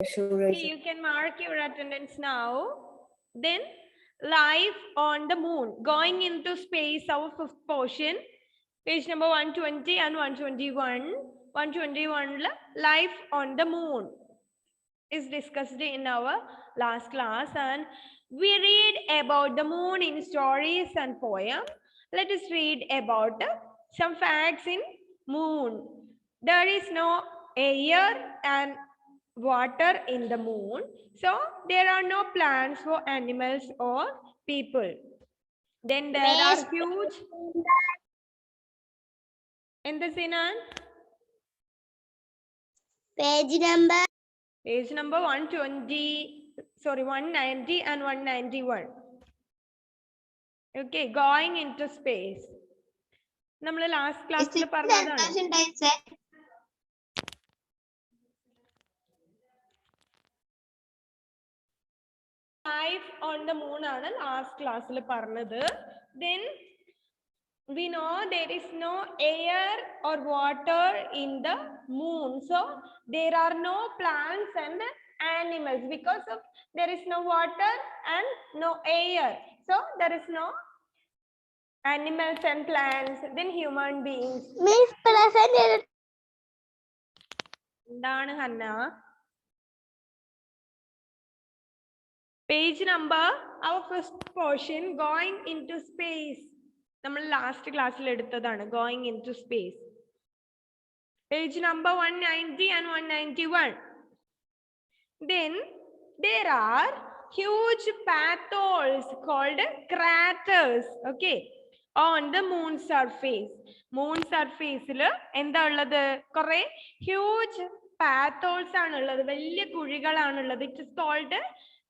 Okay, you can mark your attendance now. Then life on the moon, going into space, our fifth portion, page number 120 and 121. 121 life on the moon is discussed in our last class, and we read about the moon in stories and poems. Let us read about some facts in moon. There is no air and water in the moon, so there are no plants for animals or people. Then there are huge in the Sinan Page number 120, sorry, 190 and 191. Okay, going into space. നമ്മൾ last ക്ലാസ്സിൽ പറഞ്ഞതാണ്. Life on the moon ആണ് last ക്ലാസ്സിൽ പറഞ്ഞത്. Then we know there is no air or water in the moon, so there are no plants and animals because of there is no water and no air, so there is no animals and plants, then human beings. Miss present. എന്താണ് Hanna? Page number, our first portion, going into space. നമ്മൾ last ക്ലാസ്സിൽ എടുത്തതാണ് going into space. Page number 190 and 191. Then there are huge potholes called craters, okay, on the moon surface. Moon surface ല് എന്താ ഉള്ളത്? കുറേ huge potholes ആണ് ഉള്ളത്, വലിയ കുഴികളാണ് ഉള്ളത്. It is called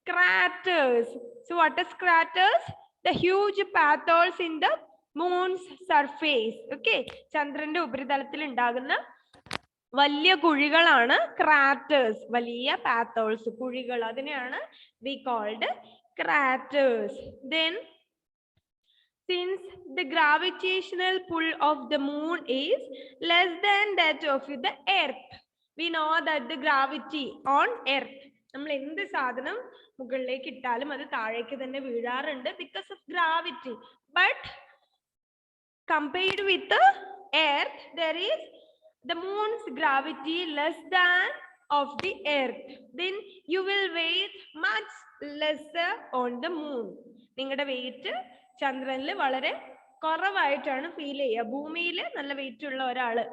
craters. So what is craters? The huge potholes in the moon's surface. Okay, ചന്ദ്രന്റെ ഉപരിതലത്തിൽ ഉണ്ടാകുന്ന വലിയ കുഴികളാണ് craters. വലിയ potholes, കുഴികൾ, അതിനെയാണ് we called craters. Then since the gravitational pull of the moon is less than that of the earth, we know that the gravity on earth, നമ്മൾ എന്ത് സാധനം മുകളിലേക്ക് ഇട്ടാലും അത് താഴേക്ക് തന്നെ വീഴാറുണ്ട് because of gravity, but compared with the earth, there is the moon's gravity less than of the earth. Then you will weigh much lesser on the moon. നിങ്ങളുടെ wait ചന്ദ്രനിൽ വളരെ കുറവായിട്ടാണ് ഫീൽ ചെയ്യുക. ഭൂമിയിൽ നല്ല വെയിറ്റ് ഉള്ള ഒരാള്,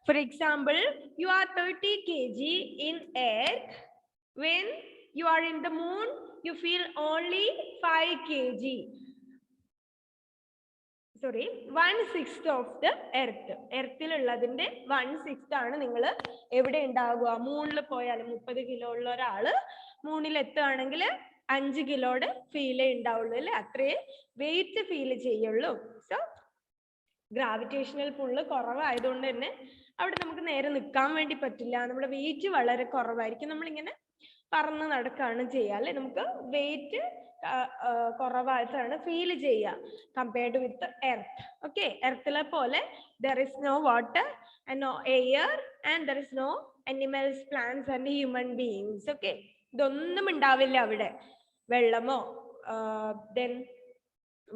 for example, you are 30 kg in earth. When you are in the moon, you feel only 5 kg. Sorry, 1/6 of the earth. എർത്തിൽ ഉള്ളതിന്റെ 1/6 ആണ് നിങ്ങൾ എവിടെ ഉണ്ടാകുക? മൂണിൽ പോയാൽ 30 കിലോ ഉള്ള ഒരാള് മൂണിൽ എത്തുകയാണെങ്കിൽ 5 കിലോയുടെ ഫീലേ ഉണ്ടാവുള്ളൂ അല്ലെ, അത്രേ വെയിറ്റ് ഫീൽ ചെയ്യുള്ളൂ. സോ ഗ്രാവിറ്റേഷണൽ പുള്ള് കുറവായതുകൊണ്ട് തന്നെ അവിടെ നമുക്ക് നേരെ നിൽക്കാൻ വേണ്ടി പറ്റില്ല. നമ്മുടെ വെയിറ്റ് വളരെ കുറവായിരിക്കും. നമ്മളിങ്ങനെ പറന്ന് നടക്കുകയാണ് ചെയ്യുക അല്ലെ, നമുക്ക് വെയിറ്റ് കുറവായിട്ടാണ് ഫീൽ ചെയ്യുക കമ്പയർഡ് വിത്ത് എർത്ത്. ഓക്കെ, എർത്തിലെ പോലെ there is no water and no air and there is no animals, plants and human beings. Okay, ഇതൊന്നും ഉണ്ടാവില്ല അവിടെ. വെള്ളമോ then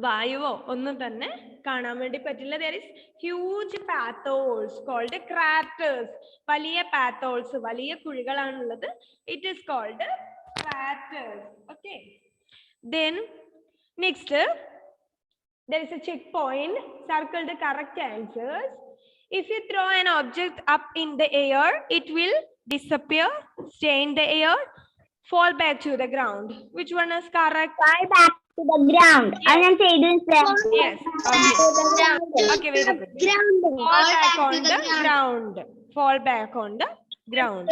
വായുവോ ഒന്നും തന്നെ കാണാൻ വേണ്ടി പറ്റില്ല. There is huge potholes called craters. വലിയ potholes, വലിയ കുഴികളാണുള്ളത്. It is called craters. Okay. Then next, there is a checkpoint. Circle the correct answers. If you throw an object up in the air, it will disappear, stay in the air, fall back to the ground. Which one is correct? Fall back to the ground. Yes. I am saying Yes. Okay. Okay, very good. Fall back on the ground. Fall back on the ground.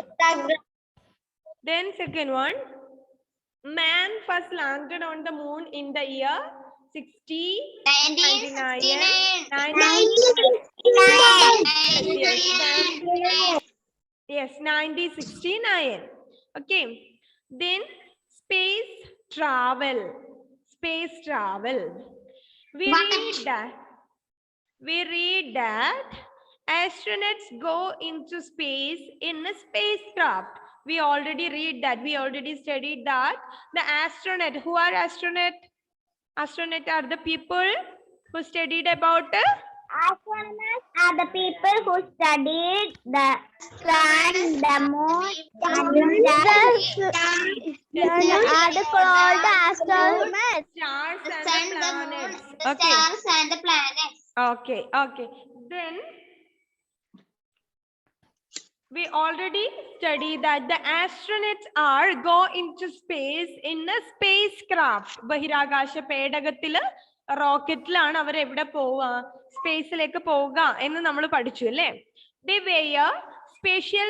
Then second one, man first landed on the moon in the year 1969. Okay. Then space travel. We read that astronauts go into space in a spacecraft We already read that. We already studied that. The astronaut. Who are astronaut? Astronaut are the people who studied about Astronauts are the people who studied the sun, the moon, and the stars. Are the called astronauts. stars The and sun, the the moon, planets. the Okay. stars and the planets. Okay. Okay. Then we already studied that the astronauts are go into space in a spacecraft. ബഹിരാകാശ പേടകത്തില് റോക്കറ്റിലാണ് അവർ എവിടെ പോവുക, സ്പേസിലേക്ക് പോവുക എന്ന് നമ്മൾ പഠിച്ചു അല്ലേ? They wear special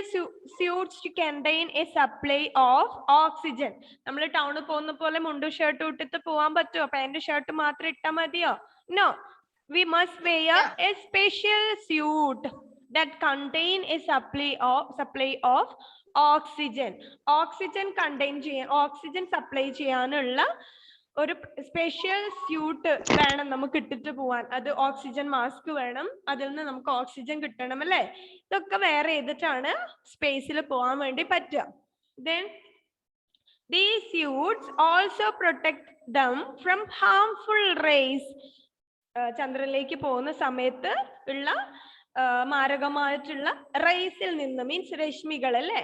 suits to contain a supply of oxygen. നമ്മൾ ടൗണിൽ പോകുന്ന പോലെ മുണ്ടും ഷർട്ടും ഇട്ടിട്ട് പോവാൻ പറ്റുമോ? പാന്റ് ഷർട്ട് മാത്രം ഇട്ടാൽ മതിയോ? No. We must wear a special suit that contain a supply of oxygen. Oxygen contain ചെയ്യാൻ, oxygen supply ചെയ്യാനുള്ള ഒരു സ്പെഷ്യൽ സ്യൂട്ട് വേണം നമുക്ക് ഇട്ടിട്ട് പോവാൻ. അത് ഓക്സിജൻ മാസ്ക് വേണം, അതിൽ നിന്ന് നമുക്ക് ഓക്സിജൻ കിട്ടണം അല്ലേ? ഇതൊക്കെ വേറെ ചെയ്തിട്ടാണ് സ്പേസിൽ പോവാൻ വേണ്ടി പറ്റുക. Then these suits also protect them from harmful rays. ചന്ദ്രനിലേക്ക് പോകുന്ന സമയത്ത് ഉള്ള മാരകമായിട്ടുള്ള റേസിൽ നിന്ന്, മീൻസ് രശ്മികൾ അല്ലേ,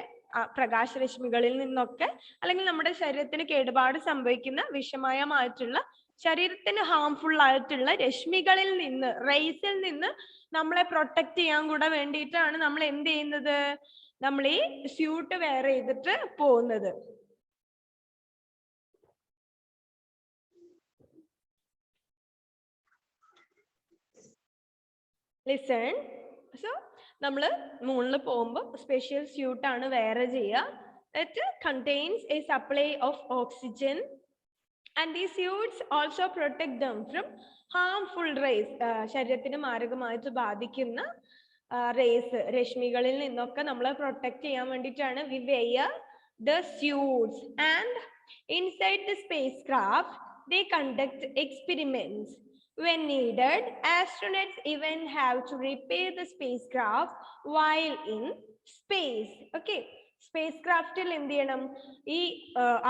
പ്രകാശരശ്മികളിൽ നിന്നൊക്കെ, അല്ലെങ്കിൽ നമ്മുടെ ശരീരത്തിന് കേടുപാട് സംഭവിക്കുന്ന വിഷമയമായിട്ടുള്ള, ശരീരത്തിന് ഹാംഫുൾ ആയിട്ടുള്ള രശ്മികളിൽ നിന്ന്, റേസിൽ നിന്ന് നമ്മളെ പ്രൊട്ടക്ട് ചെയ്യാൻ കൂടെ വേണ്ടിയിട്ടാണ് നമ്മൾ എന്ത് ചെയ്യുന്നത്, നമ്മൾ ഈ സ്യൂട്ട് വെയർ ചെയ്തിട്ട് പോകുന്നത്. Listen. So, നമ്മൾ മൂണിൽ പോകുമ്പോൾ സ്പെഷ്യൽ സ്യൂട്ട് ആണ് വെയർ ചെയ്യുക. It contains a supply of oxygen and these suits also protect them from harmful rays. ശരീരത്തിന് മാരകമായിട്ട് ബാധിക്കുന്ന റേസ്, രശ്മികളിൽ നിന്നൊക്കെ നമ്മളെ പ്രൊട്ടക്ട് ചെയ്യാൻ വേണ്ടിയിട്ടാണ് we wear the suits. And inside the spacecraft they conduct experiments. When needed, astronauts even have to repair the spacecraft while in space. Okay. സ്പേസ്ക്രാഫ്റ്റിൽ എന്ത് ചെയ്യണം, ഈ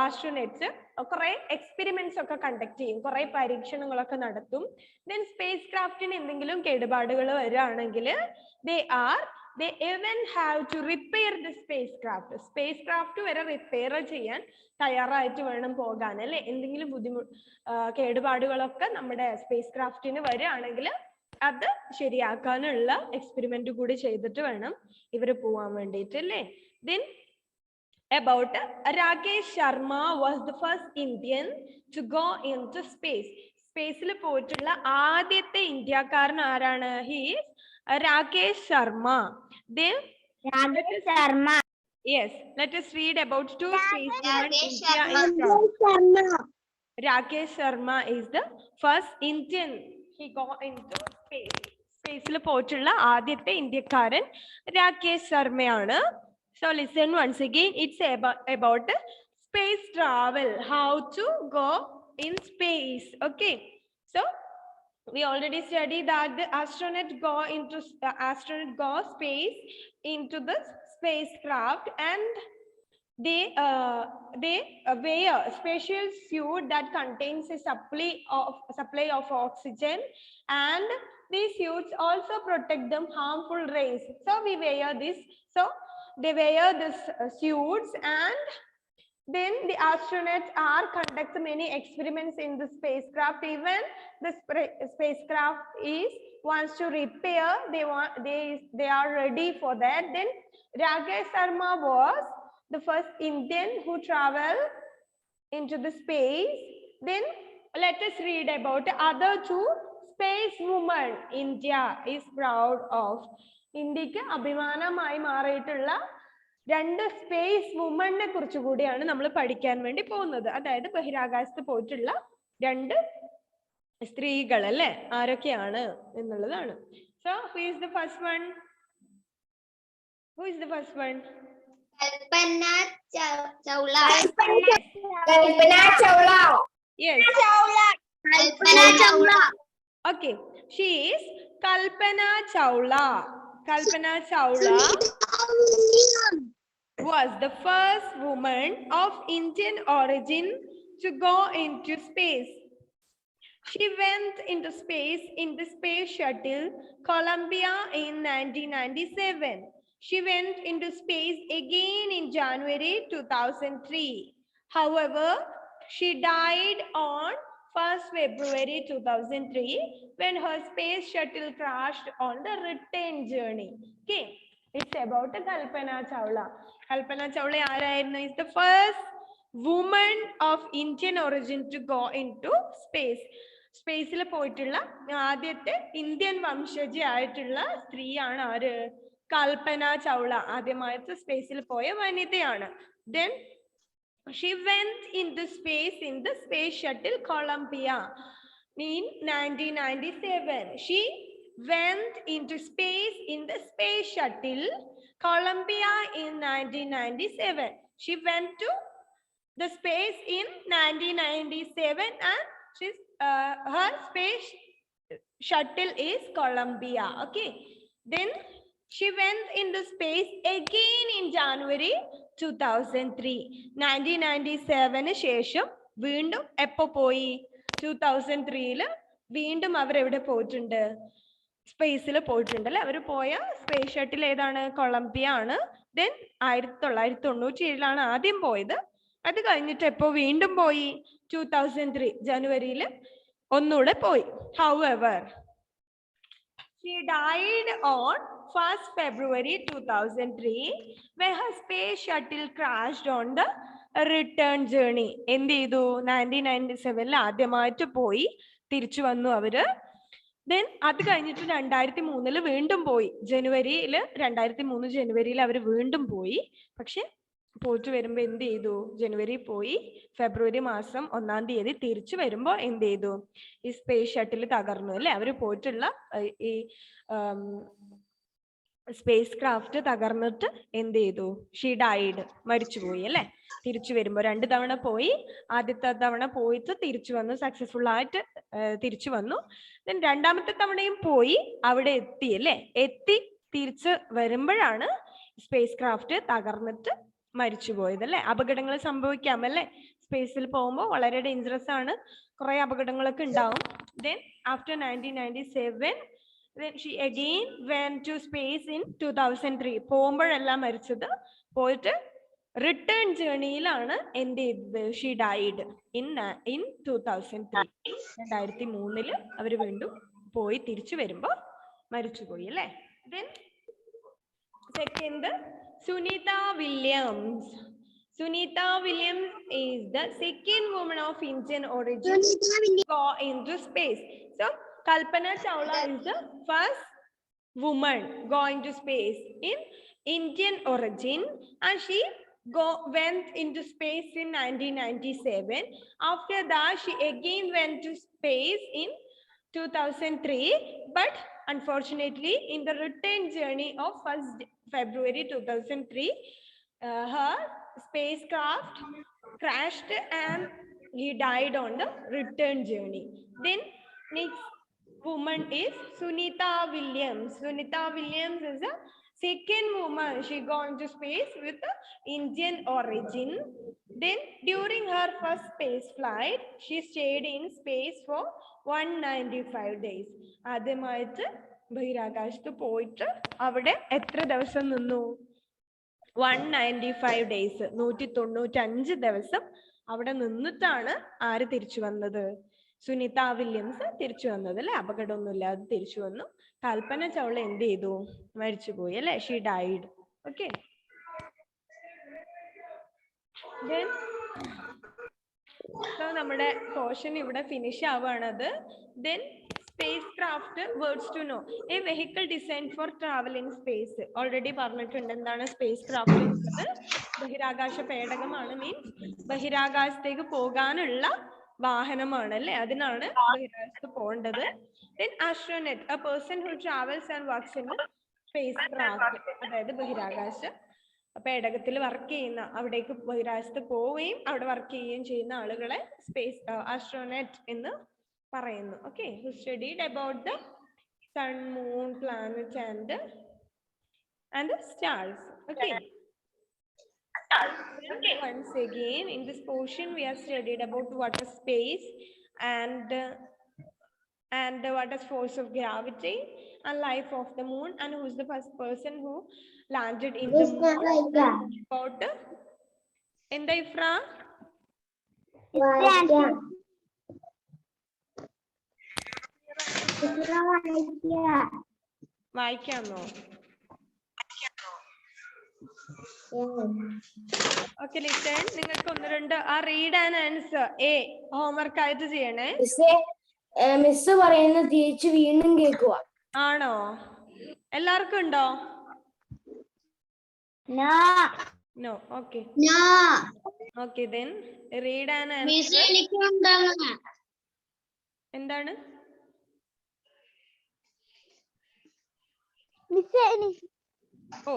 ആസ്ട്രോനറ്റ്സ് കുറെ എക്സ്പെരിമെന്റ്സ് ഒക്കെ കണ്ടക്ട് ചെയ്യും, കുറെ പരീക്ഷണങ്ങളൊക്കെ നടത്തും. ദെൻ സ്പേസ് ക്രാഫ്റ്റിന് എന്തെങ്കിലും കേടുപാടുകൾ വരികയാണെങ്കിൽ they even have to repair the spacecraft. Space craft വരെ റിപ്പയർ ചെയ്യാൻ തയ്യാറായിട്ട് വേണം പോകാൻ അല്ലെ. എന്തെങ്കിലും കേടുപാടുകളൊക്കെ നമ്മുടെ സ്പേസ് ക്രാഫ്റ്റിന് വരികയാണെങ്കിൽ അത് ശരിയാക്കാനുള്ള എക്സ്പെരിമെന്റ് കൂടി ചെയ്തിട്ട് വേണം ഇവർ പോവാൻ വേണ്ടിയിട്ട് അല്ലേ. Then about Rakesh Sharma was the first Indian to go into space. സ്പേസിൽ പോയിട്ടുള്ള ആദ്യത്തെ ഇന്ത്യക്കാരൻ ആരാണ്? He is Rakesh Sharma. Then Rakesh Sharma. Yes, let us read about two space women. Rakesh Sharma is the first Indian. He go into space. സ്പേസിൽ പോയിട്ടുള്ള ആദ്യത്തെ ഇന്ത്യക്കാരൻ രാകേഷ് ശർമ്മയാണ്. So listen once again. It's about space travel, how to go in space. Okay. So we already studied that the astronaut go space into the spacecraft, and they wear a special suit that contains a supply of oxygen, and these suits also protect them harmful rays. So we wear this. So they wear this suits, and then the astronauts are conduct many experiments in the spacecraft. Even the spacecraft wants to repair, they are ready for that. Then Rakesh Sharma was the first Indian who traveled into the space. Then let us read about the other two space women India is proud of. ഇന്ത്യക്ക് അഭിമാനമായി മാറിയിട്ടുള്ള രണ്ട് space വുമനെ കുറിച്ച് കൂടിയാണ് നമ്മൾ പഠിക്കാൻ വേണ്ടി പോകുന്നത്. അതായത് ബഹിരാകാശത്ത് പോയിട്ടുള്ള രണ്ട് സ്ത്രീകൾ അല്ലെ, ആരൊക്കെയാണ് എന്നുള്ളതാണ്. So who is the first one? Who is the first one? Kalpana Chawla. Kalpana Chawla. Yes. Kalpana Chawla. Okay. She is Kalpana Chawla. Kalpana Chawla was the first woman of Indian origin to go into space. She went into space in the space shuttle Columbia in 1997. She went into space again in January 2003. However, she died on 1st February 2003 when her space shuttle crashed on the return journey. Okay, it's about Kalpana Chawla. Kalpana Chawla ആരായിരുന്നു? Is the first woman of Indian origin to go into space. സ്പേസിൽ പോയിട്ടുള്ള ആദ്യത്തെ Indian വംശജ ആയിട്ടുള്ള സ്ത്രീയാണ് ആര്? കൽപ്പന ചൗള. ആദ്യമായിട്ട് സ്പേസിൽ പോയ വനിതയാണ്. Then she went into space in the space shuttle Columbia in 1997. She went into space in the space shuttle Columbia in 1997. She went to the space in 1997 and she's her space shuttle is Columbia. Okay, then she went into space again in January 2003. 1997 ശേഷം വീണ്ടും എപ്പോ പോയി? 2003 വീണ്ടും അവർ എവിടെ പോയിട്ടുണ്ട്? സ്പേസിൽ പോയിട്ടുണ്ട് അല്ലെ. അവർ പോയ സ്പേസ് ഷട്ടിൽ ഏതാണ്? കൊളംബിയ ആണ്. ദെൻ 1997 ആദ്യം പോയത്. അത് കഴിഞ്ഞിട്ട് എപ്പോ വീണ്ടും പോയി? 2003 ജനുവരിയിൽ ഒന്നുകൂടെ പോയി. However, she died on 1st February 2003 when her space shuttle crashed on the return journey. എന്ത് ചെയ്തു? 1997 ആദ്യമായിട്ട് പോയി തിരിച്ചു വന്നു അവര്. ദെൻ അത് കഴിഞ്ഞിട്ട് 2003 വീണ്ടും പോയി. 2003 ജനുവരിയിൽ അവർ വീണ്ടും പോയി. പക്ഷെ പോയിട്ട് വരുമ്പോ എന്ത് ചെയ്തു? ജനുവരി പോയി, ഫെബ്രുവരി മാസം 1-ാം തീയതി തിരിച്ചു വരുമ്പോ എന്ത് ചെയ്തു? ഈ സ്പേസ് ഷട്ടിൽ തകർന്നു അല്ലെ. അവര് പോയിട്ടുള്ള ഈ സ്പേസ് ക്രാഫ്റ്റ് തകർന്നിട്ട് എന്ത് ചെയ്തു? ഷീ ഡൈഡ്, മരിച്ചുപോയി അല്ലെ. തിരിച്ചു വരുമ്പോ 2 തവണ പോയി. ആദ്യത്തെ തവണ പോയിട്ട് തിരിച്ചു വന്നു, സക്സസ്ഫുൾ ആയിട്ട് തിരിച്ചു വന്നു. ദെൻ രണ്ടാമത്തെ തവണയും പോയി, അവിടെ എത്തി അല്ലെ. എത്തി തിരിച്ച് വരുമ്പോഴാണ് സ്പേസ് ക്രാഫ്റ്റ് തകർന്നിട്ട് മരിച്ചുപോയത് അല്ലെ. അപകടങ്ങൾ സംഭവിക്കാം അല്ലെ. സ്പേസിൽ പോകുമ്പോൾ വളരെ ഡേഞ്ചറസ് ആണ്, കുറെ അപകടങ്ങളൊക്കെ ഉണ്ടാവും. Then after 1997 then she again went to space in 2003. പോകുമ്പോഴല്ല മരിച്ചത്, പോയിട്ട് റിട്ടേൺ ജേർണിയിലാണ് എന്ത് ചെയ്തത്? She died in 2003. 2003 അവര് വീണ്ടും പോയി തിരിച്ചു വരുമ്പോ മരിച്ചുപോയി അല്ലെ. Then second, Sunita Williams. Sunita Williams is the second woman of Indian origin to go into space. So Kalpana Chawla is the first woman going to space in Indian origin, and she went into space in 1997. After that, she again went to space in 2003, but unfortunately, in the return journey of 1st February 2003, her spacecraft crashed and he died on the return journey. Then next woman is Sunita Williams. Sunita Williams is a second woman. She gone to space with Indian origin. Then during her first space flight, she stayed in space for 195 days. ആദ്യമായിട്ട് ബഹിരാകാശത്ത് പോയിട്ട് അവിടെ എത്ര ദിവസം നിന്നു? 195 days. 195 ദിവസം അവിടെ നിന്നിട്ടാണ് ആര് തിരിച്ചു വന്നത്? സുനിത വില്യംസ് തിരിച്ചു വന്നത് അല്ലെ. അപകടമൊന്നുമില്ലാതെ തിരിച്ചു വന്നു. കൽപ്പന ചൗള എന്ത് ചെയ്തു? മരിച്ചുപോയി അല്ലെ. She died. ഓക്കെ, നമ്മുടെ പോർഷൻ ഇവിടെ ഫിനിഷ് ആവുകയാണത്. Then spacecraft, words to know. A vehicle designed for travel in space. Already പറഞ്ഞിട്ടുണ്ട് എന്താണ് spacecraft എന്നത്. ബഹിരാകാശ പേടകമാണ്, മീൻസ് ബഹിരാകാശത്തേക്ക് പോകാനുള്ള വാഹനമാണ് അല്ലെ. അതിനാണ് ബഹിരാകാശത്ത് പോകേണ്ടത്. Then astronaut, a person who travels and works in a spacecraft. അതായത് ബഹിരാകാശ പേടകത്തിൽ വർക്ക് ചെയ്യുന്ന, അവിടേക്ക് ബഹിരാകാശത്ത് പോവുകയും അവിടെ വർക്ക് ചെയ്യുകയും ചെയ്യുന്ന ആളുകളെ സ്പേസ് ആസ്ട്രോനറ്റ് എന്ന് പറയുന്നു. Okay, who studied about the sun, moon, planets and the stars. Okay, Once again, in this portion, we have studied about water space and what is force of gravity and life of the moon and who is the first person who landed in the moon. About in the Ifra. വായിക്കാമോ? Okay listen. നിങ്ങൾക്ക് ഒന്ന് രണ്ട് ആ read and answer homework ആയിട്ട് ചെയ്യണേ. Miss പറയുന്ന തിരിച്ച് വീണ്ടും കേൾക്കുക. ആണോ? എല്ലാവർക്കും ഉണ്ടോ? No. Okay. Okay then read and answer. എന്താണ്? ഓ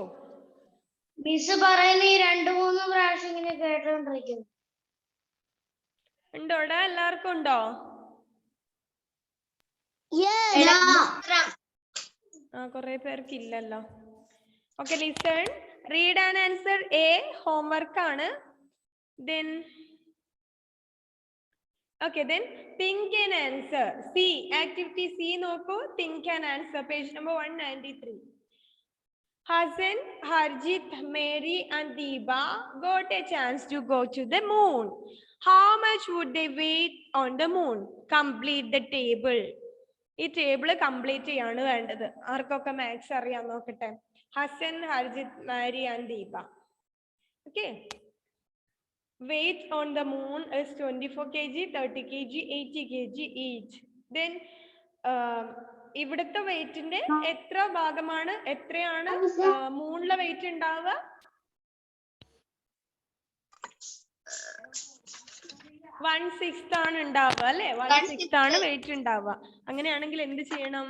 മിസ് പറയുന്ന ഈ 2-3 പ്രാവശ്യം ഇങ്ങനെ കേട്ടോണ്ടിരിക്കുന്നു. ഉണ്ടോടാ? എല്ലാവർക്കും ഉണ്ടോ? കുറെ പേർക്ക് ഇല്ലല്ലോ. Okay listen. Read and answer homework ആണ്. Then okay then think and answer. C activity C നോക്കൂ. think and answer page number 193. Hassan, Harjit, Mary and Deeba got a chance to go to the moon. How much would they wait on the moon? Complete the table. ഈ table complete ചെയ്യാണ് വേണ്ടത്. ആർക്കൊക്കെ maths അറിയാൻ നോക്കട്ടെ. Hasan, Harjit, Mari and Deepa. Okay. Weight on the moon is 24 kg, 30 kg, 80 kg each. Then ഇവിടുത്തെ വെയിറ്റിന്റെ എത്ര ഭാഗമാണ് എത്രയാണ് മൂണിലെ വെയിറ്റ് ഉണ്ടാവുക? 1/6 ആണ് ഉണ്ടാവുക അല്ലെ? 1/6 ആണ് വെയിറ്റ് ഉണ്ടാവുക. അങ്ങനെയാണെങ്കിൽ എന്ത് ചെയ്യണം?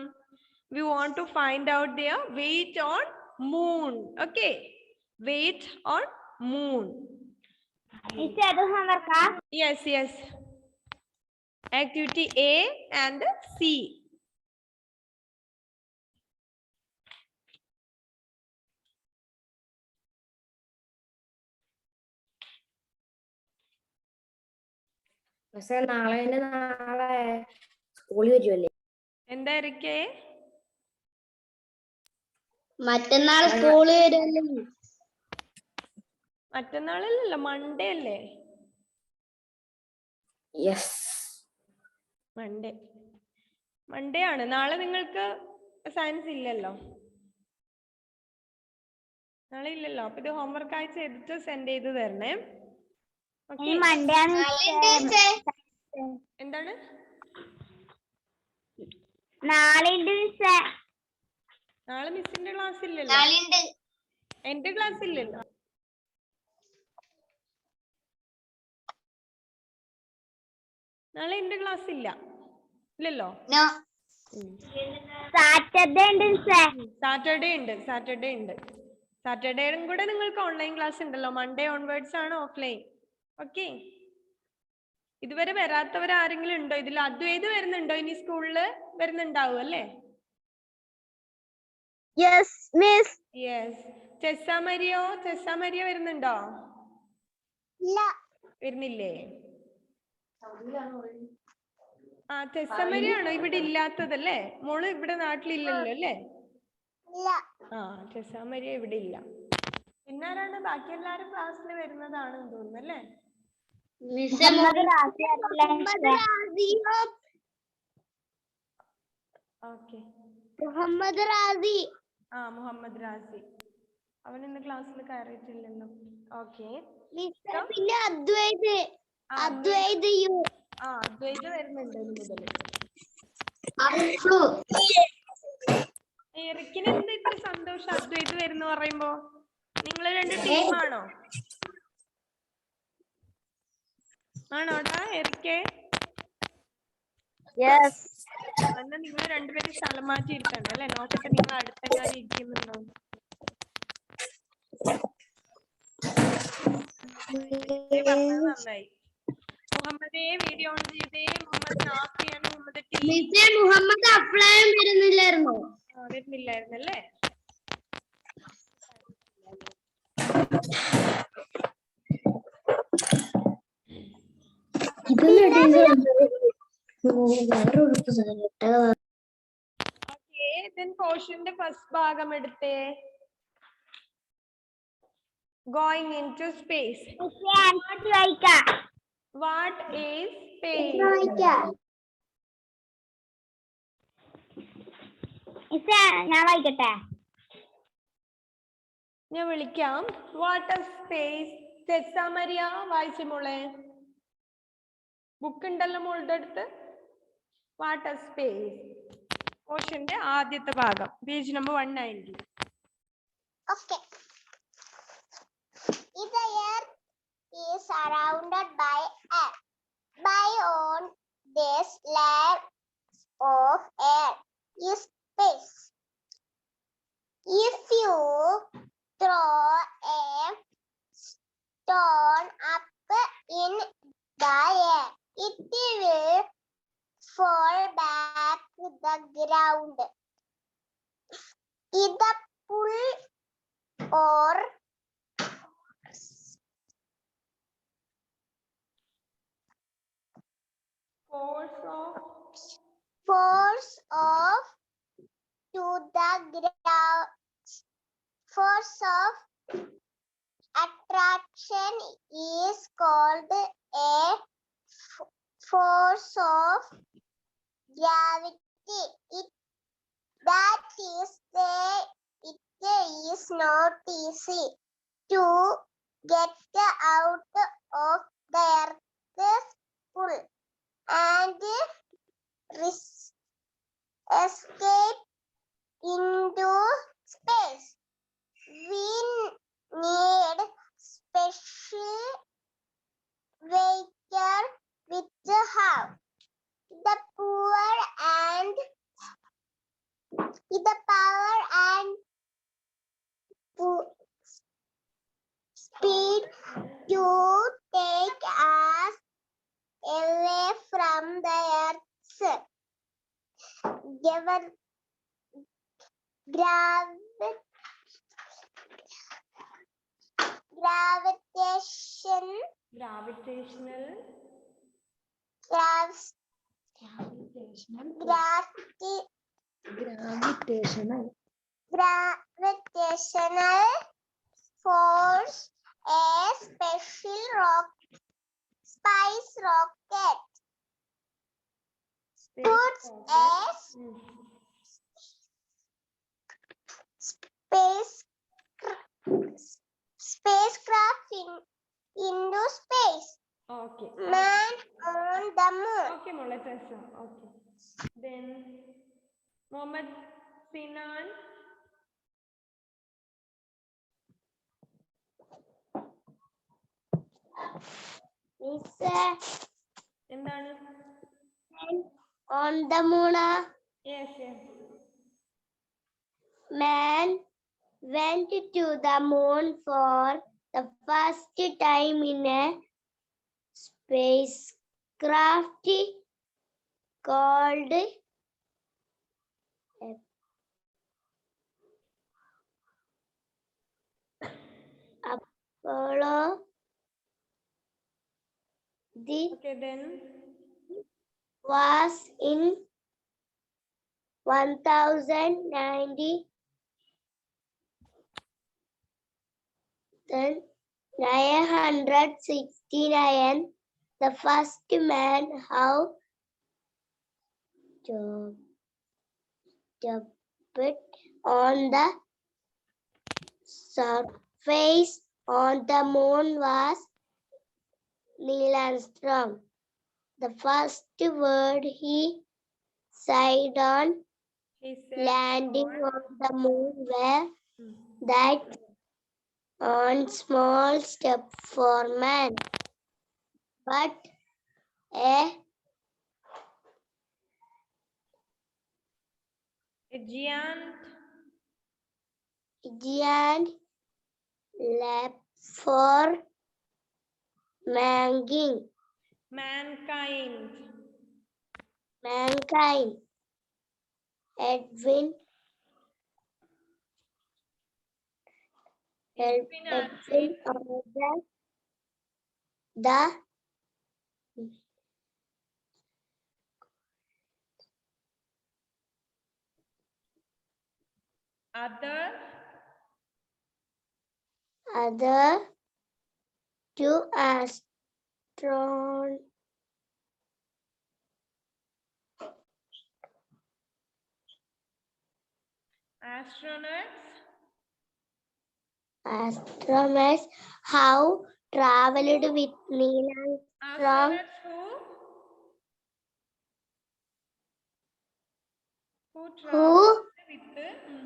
We want to find out their weight on moon. Okay, weight on moon. Yes. Activity A and C. പക്ഷെ നാളെ സ്കൂളിൽ വരുമല്ലേ? എന്തായിരിക്കേ? മറ്റന്നാൾ സ്കൂളിൽ വരുമല്ലേ? മറ്റന്നാളല്ലല്ലോ, മൺഡേ അല്ലേ? മൺഡേ ആണ്. നാളെ നിങ്ങൾക്ക് സയൻസ് ഇല്ലല്ലോ. നാളെ ഇല്ലല്ലോ. അപ്പൊ ഇത് ഹോംവർക്ക് ആയി ചെയ്തിട്ട് സെൻഡ് ചെയ്ത് തരണേ. എന്താണ്? നാളെ മിസ്സിന്റെ ക്ലാസ് ഇല്ലല്ലോ. എന്റെ ക്ലാസ് ഇല്ലല്ലോ. നാളെ എന്റെ ക്ലാസ് ഇല്ലല്ലോ. സാറ്റർഡേ ഉണ്ട്. സാറ്റർഡേയും കൂടെ നിങ്ങൾക്ക് ഓൺലൈൻ ക്ലാസ് ഉണ്ടല്ലോ. മൺഡേ ഓൺവേർഡ്സ് ആണ് ഓഫ്ലൈൻ. ഓക്കെ. ഇതുവരെ വരാത്തവർ ആരെങ്കിലും ഉണ്ടോ ഇതിൽ? അദ്വൈത് വരുന്നുണ്ടോ? ഇനി സ്കൂളില് വരുന്നുണ്ടാവും അല്ലേ? ചെസ്സ മരിയോ വരുന്നുണ്ടോ? വരുന്നില്ലേ? ചെസ്സ മരിയാണോ ഇവിടെ ഇല്ലാത്തതല്ലേ? മോള് ഇവിടെ നാട്ടിലില്ലല്ലോ അല്ലേ? ചെസ്സ മരിയ ഇവിടെ ഇല്ല. പിന്നാരാണ്? ബാക്കി എല്ലാരും ക്ലാസ്സിൽ വരുന്നതാണെന്ന് തോന്നുന്നു അല്ലേ? മുഹമ്മദ് റാസി. അവൻ ഇന്ന് ക്ലാസ്സിൽ കയറിയിട്ടില്ലല്ലോ. ഓക്കെ. പിന്നെ അദ്വൈത് വരുന്നുണ്ട് മുതൽ. എറിക്കിന് എന്താ ഇത്ര സന്തോഷം അദ്വൈത് വരുന്നു പറയുമ്പോ? നിങ്ങള് 2 ടീമാണോ? ആണോടാ എറിക്കേ? എന്നാ നിങ്ങൾ 2 പേരും സ്ഥലം മാറ്റി ഇരിക്കണ്ട അല്ലെ? നോക്കട്ടെ നിങ്ങൾ അടുത്തെങ്ങാനും ഇരിക്കുന്നുണ്ടോ? നന്നായി. മുഹമ്മദേ വീഡിയോ ഓൺ ചെയ്തേ. Muhammad നാഫിയാണ്. Muhammad അപ്ലൈയും വരുന്നില്ലായിരുന്നല്ലേ? Okay, then portion the first ഭാഗം എടുത്തേ. Going into space. What is space? ഞാൻ വായിക്കട്ടെ. ഞാൻ വിളിക്കാം. What is space? തെസ്സാമരിയ വായിച്ചു മോളെ. ബുക്ക് ഉണ്ടല്ലോ മോളുടെ അടുത്ത്. What is space? പോർഷന്റെ ആദ്യത്തെ ഭാഗം page number 190. Okay. If the earth is surrounded by air, by on this layer of air is space. If you throw a stone up in the air, it will fall back to the ground. If the pull or force of to the ground, force of attraction is called a force of gravity. It is not easy to get out of the earth's pull and escape into space. We need special vehicle with have the power and speed to take us away from the earth's gravitational force, a special space rocket puts a spacecraft into space. Okay. Man on the moon. Okay, മോളെ തെസ്സ. Okay. Then Mohammed Sinan. എന്താണ്? On the moon. Yes, yes. Man went to the moon for the first time in a spacecraft called Apollo. Okay, then Was in 1090 then 969 the first man how to put on the surface on the moon was Neil Armstrong. The first word he said on he said landing on the moon were that on small step for man, but a giant leap for mankind. helped in order the other two astronauts have traveled with Neil Armstrong.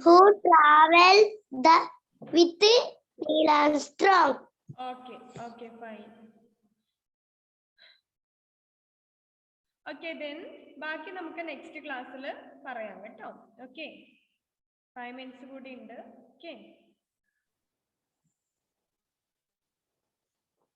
Who traveled with Neil Armstrong? Okay, fine. Okay, then ബാക്കി നമുക്ക് next ക്ലാസ്സിൽ പറയാം കേട്ടോ. Okay, 5 minutes കൂടി ഉണ്ട്. Okay.